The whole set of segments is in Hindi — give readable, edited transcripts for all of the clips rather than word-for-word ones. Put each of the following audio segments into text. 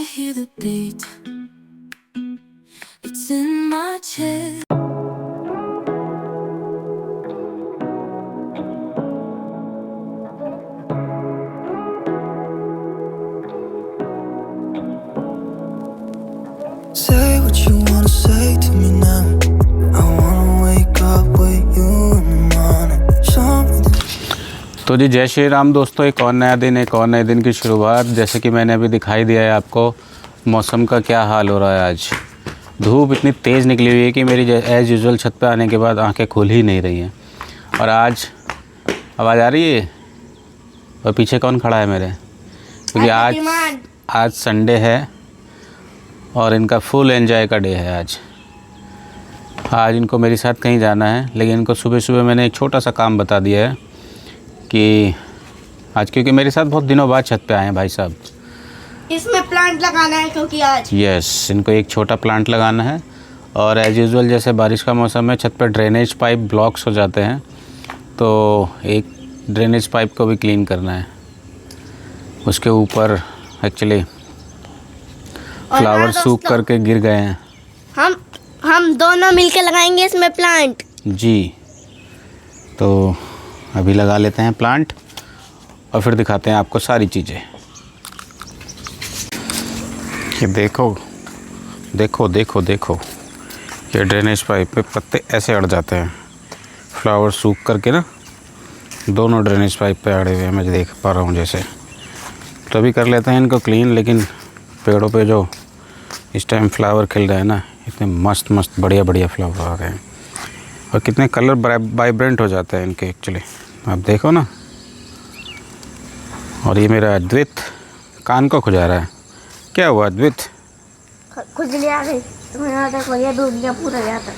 hear the beat. It's in my chest. Say what you wanna say to me now. I wanna wake up with you in the morning. Show me the... तो जी जय श्री राम दोस्तों, एक और नया दिन, एक और नए दिन की शुरुआत। जैसे कि मैंने अभी दिखाई दिया है आपको मौसम का क्या हाल हो रहा है। आज धूप इतनी तेज़ निकली हुई है कि मेरी एज़ यूजुअल छत पे आने के बाद आंखें खुल ही नहीं रही हैं। और आज आवाज़ आ रही है और पीछे कौन खड़ा है मेरे, क्योंकि आज संडे है और इनका फुल एंजॉय का डे है। आज इनको मेरे साथ कहीं जाना है, लेकिन इनको सुबह सुबह मैंने एक छोटा सा काम बता दिया है कि आज, क्योंकि मेरे साथ बहुत दिनों बाद छत पे आए हैं भाई साहब, इसमें प्लांट लगाना है क्योंकि आज इनको एक छोटा प्लांट लगाना है। और एज़ यूजुअल जैसे बारिश का मौसम है, छत पे ड्रेनेज पाइप ब्लॉक्स हो जाते हैं, तो एक ड्रेनेज पाइप को भी क्लीन करना है। उसके ऊपर एक्चुअली फ्लावर सूख करके गिर गए हैं। हम दोनों मिलके लगाएंगे इसमें प्लांट जी, तो अभी लगा लेते हैं प्लांट और फिर दिखाते हैं आपको सारी चीज़ें। ये देखो देखो देखो देखो, ये ड्रेनेज पाइप पे पत्ते ऐसे अड़ जाते हैं, फ्लावर सूख करके ना, दोनों ड्रेनेज पाइप पे अड़े हुए हैं, मैं देख पा रहा हूँ जैसे। तो अभी कर लेते हैं इनको क्लीन। लेकिन पेड़ों पे जो इस टाइम फ्लावर खिल रहे हैं ना, इतने मस्त मस्त बढ़िया बढ़िया फ्लावर आ रहे हैं और कितने कलर वाइब्रेंट हो जाते हैं इनके एक्चुअली, आप देखो ना। और ये मेरा अद्वित कान को खुजा रहा है। क्या हुआ अद्वित? खुजली आ गई तो यहाँ तक ये डूब गया पूरा यहाँ तक।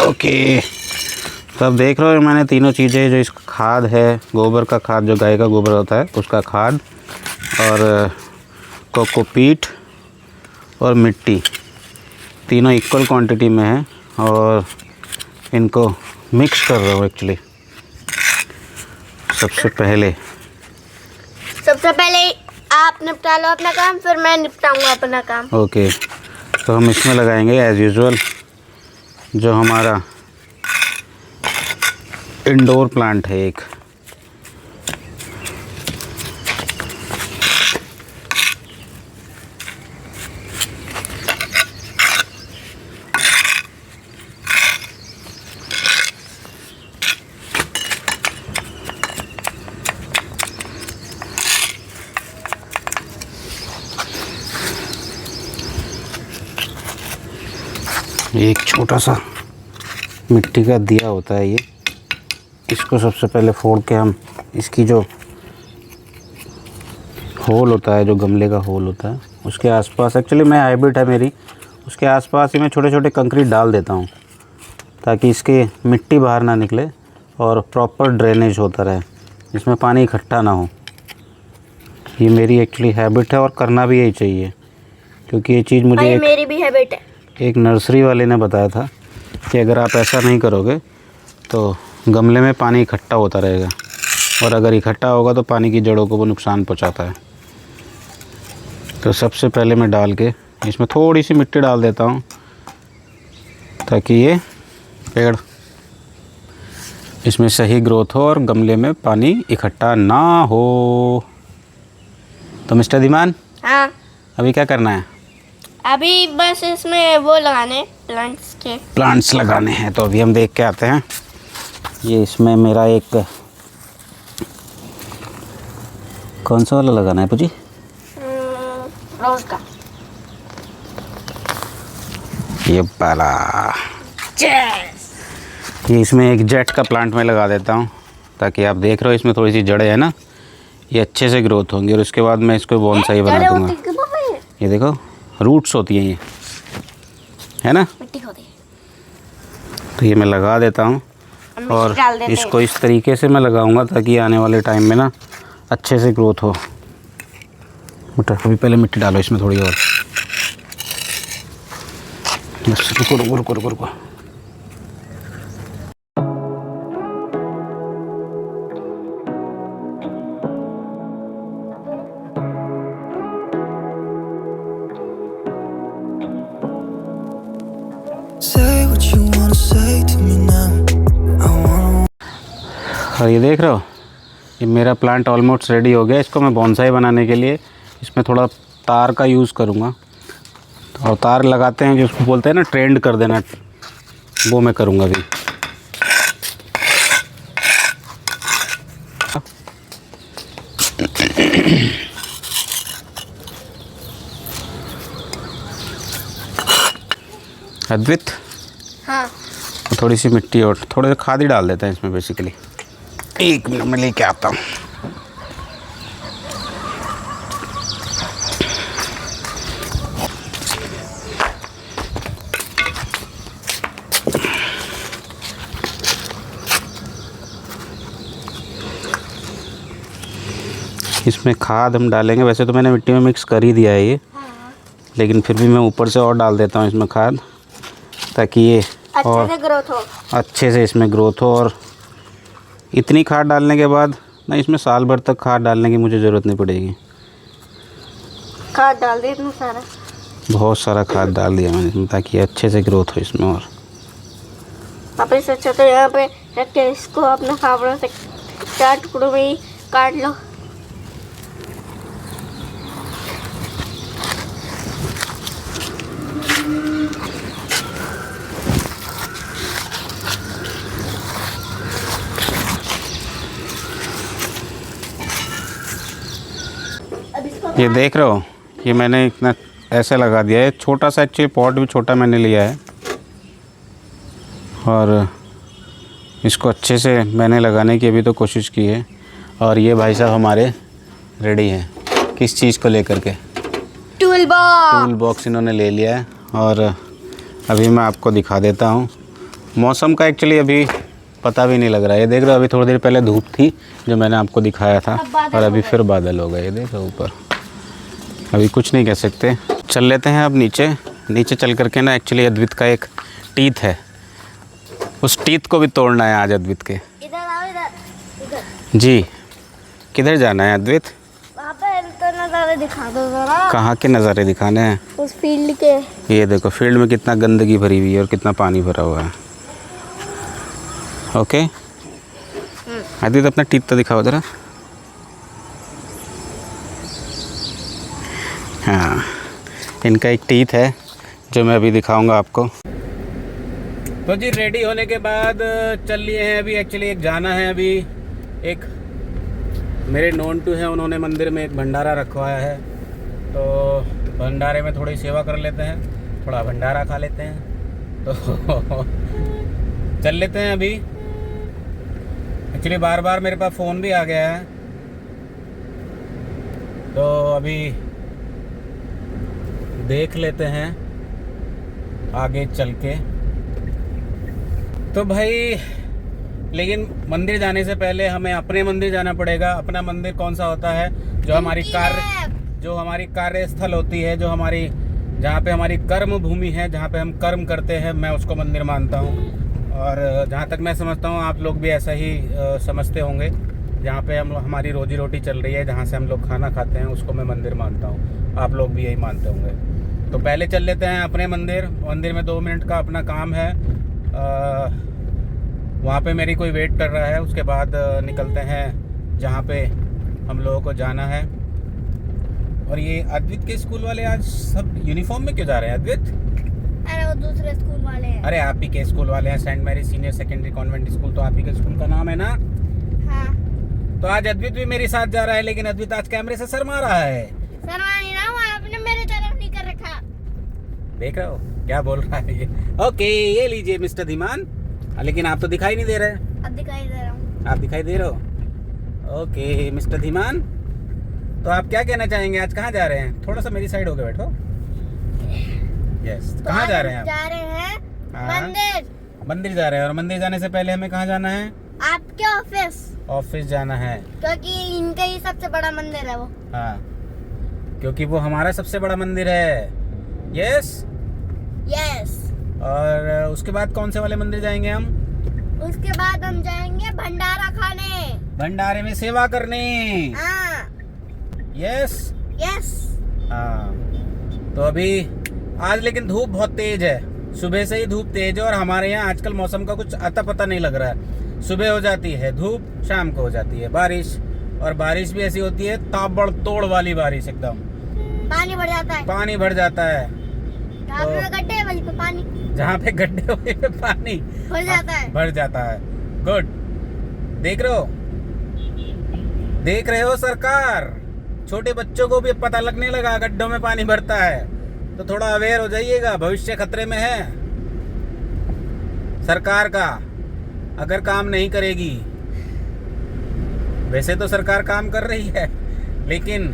ओके, तो अब देख रहे हो मैंने तीनों चीज़ें, जो इसका खाद है, गोबर का खाद, जो गाय का गोबर होता है उसका खाद, और कोकोपीट और मिट्टी, तीनों इक्वल क्वांटिटी में है और इनको मिक्स कर रहा हूँ एक्चुअली। सबसे पहले आप निपटा लो अपना काम, फिर मैं निपटाऊंगा अपना काम। ओके, तो हम इसमें लगाएंगे एज़ यूजुअल जो हमारा इंडोर प्लांट है एक। एक छोटा सा मिट्टी का दिया होता है ये, इसको सबसे पहले फोड़ के हम इसकी जो होल होता है, जो गमले का होल होता है, उसके आसपास, एक्चुअली मैं हाइब्रिड है मेरी, उसके आसपास ही मैं छोटे छोटे कंक्रीट डाल देता हूँ ताकि इसके मिट्टी बाहर ना निकले और प्रॉपर ड्रेनेज होता रहे, इसमें पानी इकट्ठा ना हो। ये मेरी एक्चुअली हैबिट है और करना भी यही चाहिए, क्योंकि ये चीज़ मुझे मेरी भी हैबिट है। एक नर्सरी वाले ने बताया था कि अगर आप ऐसा नहीं करोगे तो गमले में पानी इकट्ठा होता रहेगा, और अगर इकट्ठा होगा तो पानी की जड़ों को वो नुकसान पहुंचाता है। तो सबसे पहले मैं डाल के इसमें थोड़ी सी मिट्टी डाल देता हूं ताकि ये पेड़ इसमें सही ग्रोथ हो और गमले में पानी इकट्ठा ना हो। तो मिस्टर धीमान, हाँ, अभी क्या करना है? अभी बस इसमें वो लगाने प्लांट्स लगाने हैं। तो अभी हम देख के आते हैं। ये इसमें मेरा एक, कौन सा वाला लगाना है पूजी? रोज का। ये वाला, ये इसमें एक जेट का प्लांट में लगा देता हूँ ताकि आप देख रहे हो इसमें थोड़ी सी जड़ें हैं ना, ये अच्छे से ग्रोथ होंगी और उसके बाद मैं इसको बोनसाई बना दूँगा। ये देखो रूट्स होती हैं ये, है ना, मिट्टी होती है। तो ये मैं लगा देता हूँ और इसको इस तरीके से मैं लगाऊंगा ताकि आने वाले टाइम में ना अच्छे से ग्रोथ हो। बेटा अभी पहले मिट्टी डालो इसमें थोड़ी और, बस रुको रुको रुको रुको रुको। say to me now? I wanna. और ये देख रहे हो, ये मेरा प्लांट ऑलमोस्ट रेडी हो गया। इसको मैं बोनसाई बनाने के लिए इसमें थोड़ा तार का यूज़ करूँगा। और तार लगाते हैं, जिसको बोलते हैं ना ट्रेंड कर देना, वो मैं करूँगा अभी। अद्वित, हाँ थोड़ी सी मिट्टी और थोड़े से खाद ही डाल देते हैं इसमें बेसिकली। एक मिनट में लेके आता हूँ। इसमें खाद हम डालेंगे। वैसे तो मैंने मिट्टी में मिक्स कर ही दिया है ये, लेकिन फिर भी मैं ऊपर से और डाल देता हूँ इसमें खाद, ताकि ये और अच्छे से ग्रोथ हो। अच्छे से इसमें ग्रोथ हो। और इतनी खाद डालने के बाद ना इसमें साल भर तक खाद डालने की मुझे ज़रूरत नहीं पड़ेगी। खाद डाल दी इतना सारा, बहुत सारा खाद डाल दिया मैंने इसमें, ताकि अच्छे से ग्रोथ हो इसमें। और आप इस अच्छा तो यहाँ पे रख के इसको अपने फावड़ों से 4 टुकड़ों में ही काट लो। ये देख रहे हो, ये मैंने इतना ऐसे लगा दिया है। छोटा सा एक्चुअली पॉट भी छोटा मैंने लिया है, और इसको अच्छे से मैंने लगाने की अभी तो कोशिश की है। और ये भाई साहब हमारे रेडी हैं। किस चीज़ को लेकर के? टूल बॉक्स इन्होंने ले लिया है। और अभी मैं आपको दिखा देता हूँ मौसम का। एक्चुअली अभी पता भी नहीं लग रहा है। ये देख रहे हो, अभी थोड़ी देर पहले धूप थी जो मैंने आपको दिखाया था, और अभी फिर बादल हो गए। ये देख रहे हो ऊपर, अभी कुछ नहीं कह सकते। चल लेते हैं अब नीचे। नीचे चल करके ना एक्चुअली अद्वित का एक टीथ है, उस टीथ को भी तोड़ना है आज अद्वित के। इधर आओ, इधर जी, किधर जाना है अद्वित? वहाँ पे तो नज़ारे दिखा दो जरा। कहाँ के नज़ारे दिखाने हैं? उस फील्ड के। ये देखो फील्ड में कितना गंदगी भरी हुई है और कितना पानी भरा हुआ है। ओके अद्वित, अपना टीथ तो दिखाओ ज़रा। हाँ, इनका एक टीथ है जो मैं अभी दिखाऊंगा आपको। तो जी रेडी होने के बाद चल लिए हैं अभी। एक्चुअली एक जाना है अभी, एक मेरे नॉन टू है, उन्होंने मंदिर में एक भंडारा रखवाया है, तो भंडारे में थोड़ी सेवा कर लेते हैं, थोड़ा भंडारा खा लेते हैं। तो चल लेते हैं अभी। एक्चुअली बार बार मेरे पास फ़ोन भी आ गया है, तो अभी देख लेते हैं आगे चल के। तो भाई लेकिन मंदिर जाने से पहले हमें अपने मंदिर जाना पड़ेगा। अपना मंदिर कौन सा होता है? जो हमारी कार्यस्थल होती है, जो हमारी, जहाँ पे हमारी कर्म भूमि है, जहाँ पे हम कर्म करते हैं, मैं उसको मंदिर मानता हूँ। और जहाँ तक मैं समझता हूँ आप लोग भी ऐसा ही समझते होंगे। जहाँ पे हमारी रोजी रोटी चल रही है, जहाँ से हम लोग खाना खाते हैं, उसको मैं मंदिर मानता हूँ। आप लोग भी यही मानते होंगे। तो पहले चल लेते हैं अपने मंदिर। मंदिर में 2 मिनट का अपना काम है, वहाँ पे मेरी कोई वेट कर रहा है। उसके बाद निकलते हैं जहाँ पे हम लोगों को जाना है। और ये अद्वित के स्कूल वाले आज सब यूनिफॉर्म में क्यों जा रहे हैं अद्वित? अरे वो दूसरे स्कूल वाले हैं। अरे आप ही के स्कूल वाले हैं, Saint Mary senior secondary convent school, तो आप ही के स्कूल का नाम है ना? हाँ। तो आज अद्वित भी मेरे साथ जा रहा है, लेकिन अद्वित आज कैमरे से शर्मा रहा है। शर्मा नहीं रहा हूँ, आपने मेरे तरफ नहीं कर रखा। देख रहे हो क्या बोल रहा है ये? ओके ये लीजिए मिस्टर धीमान। लेकिन आप तो दिखाई नहीं दे रहे। अब दिखाई दे रहा हूँ। आप दिखाई दे रहे हो? ओके मिस्टर धीमान, तो आप क्या कहना चाहेंगे? आज कहाँ जा रहे हैं? थोड़ा सा मेरी साइड होके बैठो। यस, तो कहाँ जा रहे हैं आप? जा रहे हैं हाँ। मंदिर जा रहे हैं। और मंदिर जाने से पहले हमें कहाँ जाना है? आपके ऑफिस जाना है, क्योंकि इनका ही सबसे बड़ा मंदिर है वो। हाँ, क्योंकि वो हमारा सबसे बड़ा मंदिर है। यस। और उसके बाद कौन से वाले मंदिर जाएंगे हम? उसके बाद हम जाएंगे भंडारा खाने, भंडारे में सेवा करने। हाँ। यस। हाँ, तो अभी आज लेकिन धूप बहुत तेज है, सुबह से ही धूप तेज है और हमारे यहाँ आजकल मौसम का कुछ अता पता नहीं लग रहा है। सुबह हो जाती है धूप, शाम को हो जाती है बारिश, और बारिश भी ऐसी होती है ताबड़तोड़ वाली बारिश एकदम। पानी भर जाता है। पानी भर जाता है। जहाँ पे गड्ढे हैं वहीं पे पानी। जहाँ पे गड्ढे वहीं पे पानी भर जाता है। भर जाता है। गुड। देख रहे हो सरकार, छोटे बच्चों को भी पता लगने लगा गड्ढों में पानी भरता है, तो थोड़ा अवेयर हो जाइएगा, भविष्य खतरे में है। सरकार का अगर काम नहीं करेगी, वैसे तो सरकार काम कर रही है, लेकिन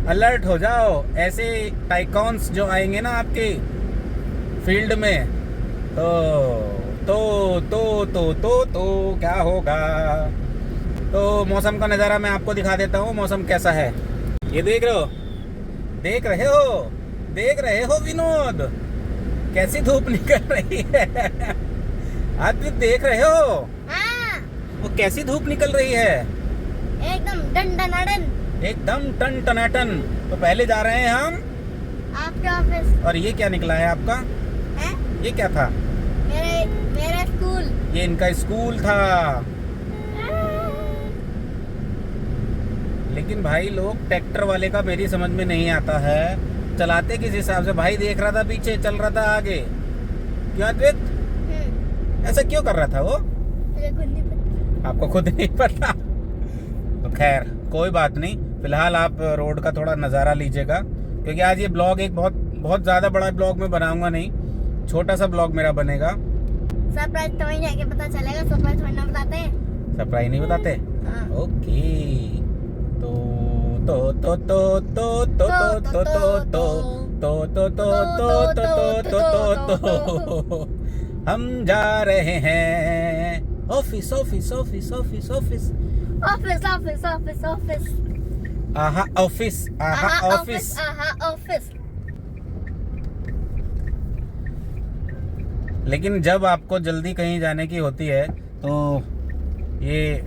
अलर्ट हो जाओ। ऐसे टाइकॉन्स जो आएंगे ना आपके फील्ड में, तो क्या होगा। तो मौसम का नज़ारा मैं आपको दिखा देता हूँ, मौसम कैसा है। ये देख रहे हो विनोद, कैसी धूप निकल रही है। आप भी देख रहे हो? हाँ। वो कैसी धूप निकल रही है, एकदम टन टनाटन। तो पहले जा रहे हैं हम आपके ऑफिस। और ये क्या निकला है आपका? है? ये क्या था? मेरा स्कूल। ये इनका स्कूल था। लेकिन भाई लोग ट्रैक्टर वाले का मेरी समझ में नहीं आता है, चलाते किस हिसाब से। भाई देख रहा था पीछे, चल रहा था आगे। क्यों अद्वैत, ऐसा क्यों कर रहा था वो? मुझे खुद नहीं पता। आपको खुद नहीं पता? तो खैर कोई बात नहीं, फिलहाल आप रोड का थोड़ा नज़ारा लीजिएगा, क्योंकि आज ये ब्लॉग एक बहुत ज़्यादा बड़ा ब्लॉग मैं बनाऊंगा नहीं, छोटा सा ब्लॉग मेरा बनेगा। सरप्राइज तो वहीं जाके पता चलेगा, सरप्राइज थोड़ी ना बताते हैं। सरप्राइज नहीं बताते? हाँ। ओके। तो हम जा रहे हैं ऑफिस। आहा ऑफिस। लेकिन जब आपको जल्दी कहीं जाने की होती है, तो ये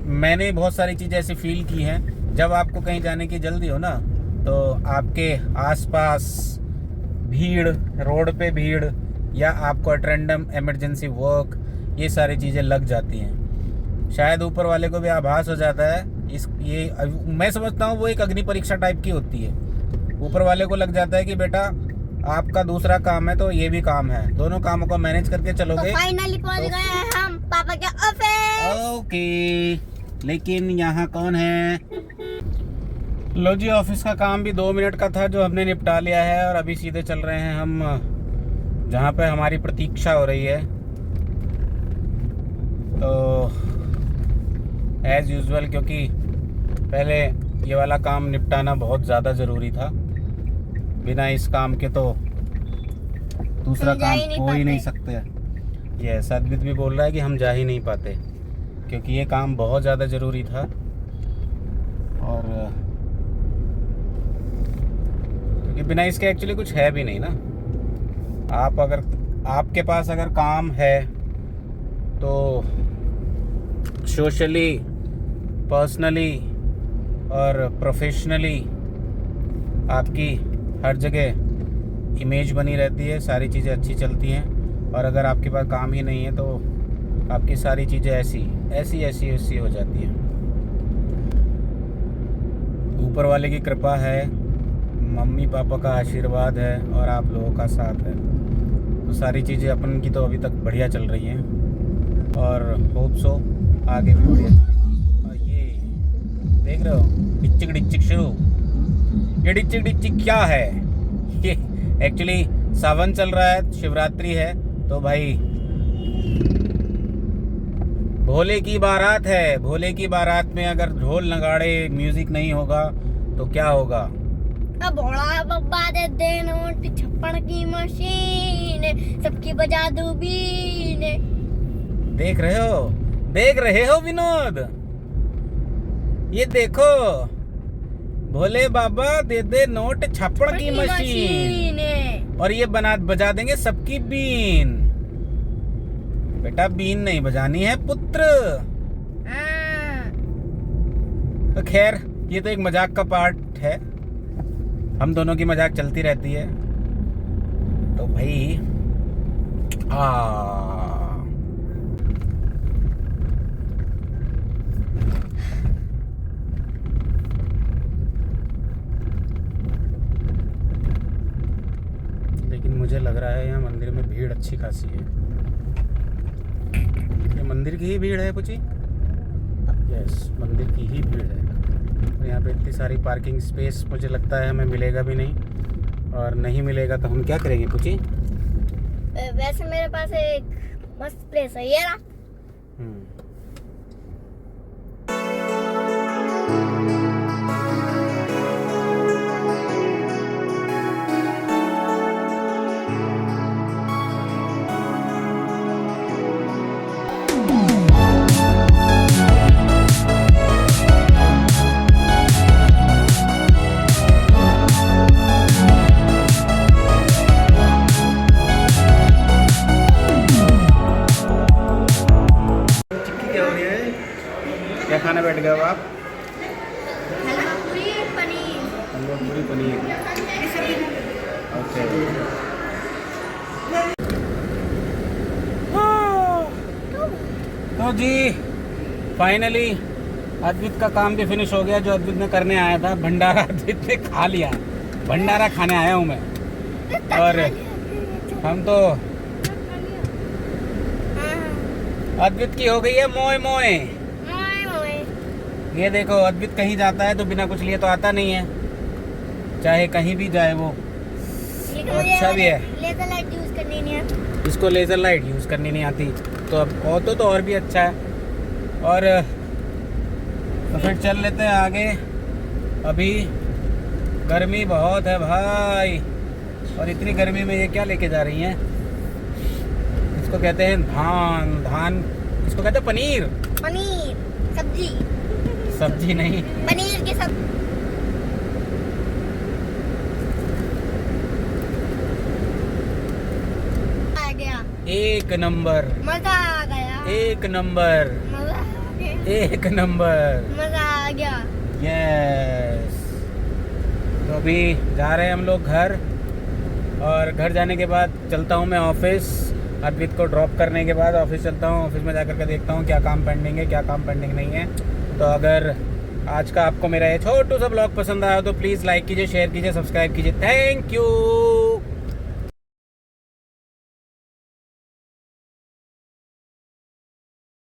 मैंने बहुत सारी चीज़ें ऐसी फील की हैं। जब आपको कहीं जाने की जल्दी हो ना, तो आपके आसपास भीड़, रोड पे भीड़, या आपको एट रैंडम इमरजेंसी वर्क, ये सारी चीज़ें लग जाती हैं। शायद ऊपर वाले को भी आभास हो जाता है। मैं समझता हूँ वो एक अग्नि परीक्षा टाइप की होती है। ऊपर वाले को लग जाता है कि बेटा आपका दूसरा काम है तो ये भी काम है, दोनों कामों को मैनेज करके चलोगे। तो फाइनली पहुंच गए हैं हम पापा के ऑफिस। ओके, लेकिन यहाँ कौन है? लो जी, ऑफिस का काम भी 2 मिनट का था जो हमने निपटा लिया है, और अभी सीधे चल रहे हैं हम जहाँ पे हमारी प्रतीक्षा हो रही है। तो एज यूजुअल, क्योंकि पहले ये वाला काम निपटाना बहुत ज़्यादा ज़रूरी था, बिना इस काम के तो दूसरा काम हो ही नहीं सकते। ये सदवित भी बोल रहा है कि हम जा ही नहीं पाते, क्योंकि ये काम बहुत ज़्यादा ज़रूरी था। और क्योंकि बिना इसके एक्चुअली कुछ है भी नहीं ना। आपके पास अगर काम है तो सोशली, पर्सनली और प्रोफेशनली आपकी हर जगह इमेज बनी रहती है, सारी चीज़ें अच्छी चलती हैं। और अगर आपके पास काम ही नहीं है तो आपकी सारी चीज़ें ऐसी हो जाती हैं। ऊपर वाले की कृपा है, मम्मी पापा का आशीर्वाद है और आप लोगों का साथ है, तो सारी चीज़ें अपन की तो अभी तक बढ़िया चल रही हैं, और होप सो आगे भी बढ़िया चलेगी। और ये देख रहे हो, डिचिक शुरू। ये डिचिक क्या है? ये एक्चुअली सावन चल रहा है, शिवरात्रि है, तो भाई भोले की बारात है। भोले की बारात में अगर ढोल नगाड़े म्यूजिक नहीं होगा तो क्या होगा? भोला बब्बा दे नोट छप्पड़ की मशीन, सबकी बजा दो बीन। देख रहे हो विनोद, ये देखो, भोले बाबा दे नोट छप्पड़ की मशीन, और ये बजा देंगे सबकी बीन। बेटा बीन नहीं बजानी है पुत्र। तो खैर, ये तो एक मजाक का पार्ट है, हम दोनों की मजाक चलती रहती है। तो भाई लेकिन मुझे लग रहा है यहाँ मंदिर में भीड़ अच्छी खासी है। ये मंदिर की ही भीड़ है कुछ ही? यस, मंदिर की ही भीड़ है। और यहाँ पे इतनी सारी पार्किंग स्पेस मुझे लगता है हमें मिलेगा भी नहीं, और नहीं मिलेगा तो हम क्या करेंगे कुछ ही? वैसे मेरे पास एक मस्त प्लेस है ये रहा। क्या खाने बैठ गए हो आप? पूरी पनीर। पूरी पनीर। ओके। तो जी फाइनली अद्वित का काम भी फिनिश हो गया। जो अद्वित ने करने आया था, भंडारा अद्वित ने खा लिया। भंडारा खाने आया हूँ मैं, और हम तो अद्वित की हो गई है मोए मोए। ये देखो, अद्वित कहीं जाता है तो बिना कुछ लिए तो आता नहीं है, चाहे कहीं भी जाए वो। अच्छा भी है, लेजर लाइट यूज करनी नहीं आती। इसको लेज़र लाइट यूज़ करनी नहीं आती, तो अब ऑटो तो और भी अच्छा है। और तो फिर चल लेते हैं आगे। अभी गर्मी बहुत है भाई, और इतनी गर्मी में ये क्या लेके जा रही हैं? इसको कहते हैं धान, इसको कहते हैं पनीर। पनीर सब्जी। सब्जी नहीं, पनीर की सब्जी। आ गया, एक नंबर, मजा आ गया, एक नंबर, मजा आ गया, एक नंबर, मजा आ गया। यस। तो अभी जा रहे हैं हम लोग घर, और घर जाने के बाद चलता हूँ मैं ऑफिस। अद्वित को ड्रॉप करने के बाद ऑफिस चलता हूँ। ऑफिस में जा कर के देखता हूँ क्या काम पेंडिंग है, क्या काम पेंडिंग नहीं है। तो अगर आज का आपको मेरा ये छोटू सा ब्लॉग पसंद आया तो प्लीज़ लाइक कीजिए, शेयर कीजिए, सब्सक्राइब कीजिए। Thank you.